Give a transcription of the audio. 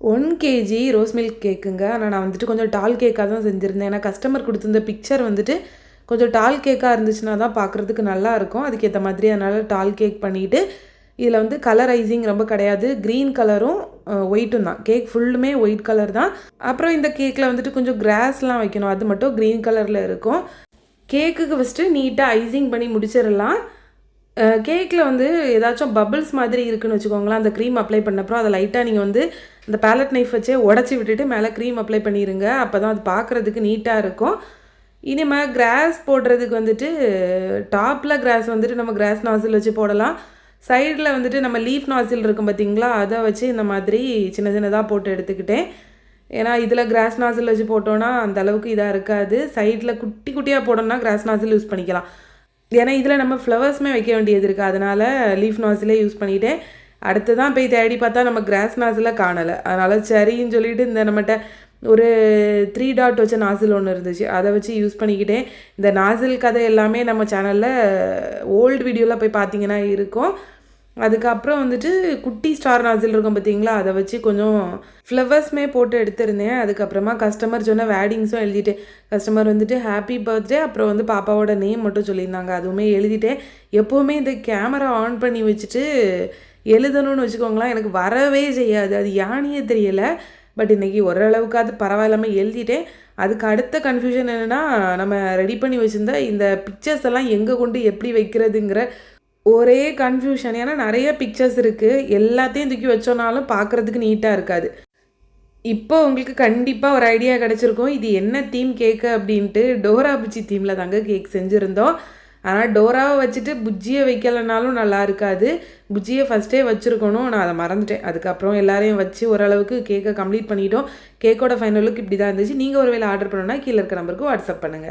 1 KG rose milk கேக்குங்க. ஆனா நான் வந்துட்டு கொஞ்சம் டால் கேக்கா தான் செஞ்சிருந்தேன். ஏன்னா கஸ்டமர் குடுத்திருந்த பிக்சர் வந்துட்டு கொஞ்சம் டால் கேக்கா இருந்துச்சுனா தான் பார்க்கறதுக்கு நல்லா இருக்கும். அதுக்கேத்த மாதிரி அதனால டால் கேக் பண்ணிட்டு, இதில வந்து கலர் ஐசிங் ரொம்ப கிடையாது. கிரீன் கலரும் ஒயிட்டும் தான். கேக் ஃபுல்லுமே ஒயிட் கலர் தான். அப்புறம் இந்த கேக்ல வந்துட்டு கொஞ்சம் கிராஸ்லாம் வைக்கணும். அது மட்டும் கிரீன் கலர்ல இருக்கும். கேக்குக்கு ஃபர்ஸ்ட்டு நீட்டா ஐசிங் பண்ணி முடிச்சிரலாம். கேக்ல வந்து ஏதாச்சும் பபிள்ஸ் மாதிரி இருக்குன்னு வச்சுக்கோங்களேன், அந்த க்ரீம் அப்ளை பண்ணப்புறம் அத லைட்டா நீங்க வந்து இந்த பேலட் நைஃப் வச்சே உடைச்சி விட்டுட்டு மேல க்ரீம் அப்ளை பண்ணிருங்க. அப்பதான் அது பார்க்கறதுக்கு நீட்டா இருக்கும். இனிமே கிராஸ் போடுறதுக்கு வந்துட்டு டாப்ல கிராஸ் வந்துட்டு நம்ம கிராஸ் நாசில் வச்சு போடலாம். சைடுல வந்துட்டு நம்ம லீஃப் நாசில் இருக்கும் பார்த்தீங்களா, அத வச்சு இந்த மாதிரி சின்ன சின்னதா போட்டு எடுத்துக்கிட்டேன். ஏன்னா இதில கிராஸ் நாசில் வச்சு போட்டோம்னா அந்த அளவுக்கு இதா இருக்காது. சைடுல குட்டி குட்டியா போடணும்னா கிராஸ் நாசில் யூஸ் பண்ணிக்கலாம். ஏன்னா இதில நம்ம ஃப்ளவர்ஸுமே வைக்க வேண்டியது இருக்கு. அதனால லீஃப் நாசிலே யூஸ் பண்ணிட்டேன். அடுத்து தான் போய் தேடி பார்த்தா நம்ம கிராஸ் நாசில காணல. அதனால சரின்னு சொல்லிட்டு இந்த நம்மட்ட ஒரு 3 டாட் வச்ச நாசில் ஒண்ணு இருந்துச்சு. அத வச்சு யூஸ் பண்ணிக்கிட்டேன். இந்த நாசில் கதை எல்லாமே நம்ம சேனல்ல ஓல்டு வீடியோல போய் பார்த்தீங்கன்னா இருக்கும். அதுக்கப்புறம் வந்துட்டு குட்டி ஸ்டார் நாசில் இருக்கும் பார்த்தீங்களா, அத வச்சு கொஞ்சம் ஃப்ளவர்ஸுமே போட்டு எடுத்திருந்தேன். அதுக்கப்புறமா கஸ்டமர் சொன்ன வேர்டிங்ஸும் எழுதிட்டேன். கஸ்டமர் வந்துட்டு ஹேப்பி பர்த்டே அப்புறம் வந்து பாப்பாவோட நேம் மட்டும் சொல்லியிருந்தாங்க. அதுவுமே எழுதிட்டேன். எப்பவுமே இந்த கேமரா ஆன் பண்ணி வச்சுட்டு எழுதணும்னு வச்சுக்கோங்களேன், எனக்கு வரவே செய்யாது. அது ஏன்னே தெரியல. பட் இன்னைக்கு ஓரளவுக்காவது பரவாயில்லாம எழுதிட்டேன். அதுக்கு அடுத்த கன்ஃப்யூஷன் என்னன்னா, நம்ம ரெடி பண்ணி வச்சிருந்த இந்த பிக்சர்ஸ் எல்லாம் எங்க கொண்டு எப்படி வைக்கிறதுங்கிற ஒரே கன்ஃப்யூஷன். ஏன்னா நெறைய பிக்சர்ஸ் இருக்கு. எல்லாத்தையும் தூக்கி வச்சோம்னாலும் பார்க்கறதுக்கு நீட்டா இருக்காது. இப்போ உங்களுக்கு கண்டிப்பா ஒரு ஐடியா கிடைச்சிருக்கும். இது என்ன தீம் கேக்கு அப்படின்ட்டு. டோரா புஜ்ஜி தீம்ல தாங்க கேக் செஞ்சிருந்தோம். ஆனா டோராவ வச்சுட்டு புஜ்ஜிய வைக்கலனாலும் நல்லா இருக்காது. புஜ்ஜிய ஃபர்ஸ்ட்டே வச்சிருக்கணும். நான் அத மறந்துட்டேன். அதுக்கப்புறம் எல்லாரையும் வச்சு ஓரளவுக்கு கேக்க கம்ப்ளீட் பண்ணிட்டோம். கேக்கோட ஃபைனல் லுக் இப்படி தான் இருந்துச்சு. நீங்க ஒரு வேளை ஆர்டர் பண்ணணும்னா கீழ இருக்க நம்பருக்கு வாட்ஸ்அப் பண்ணுங்க.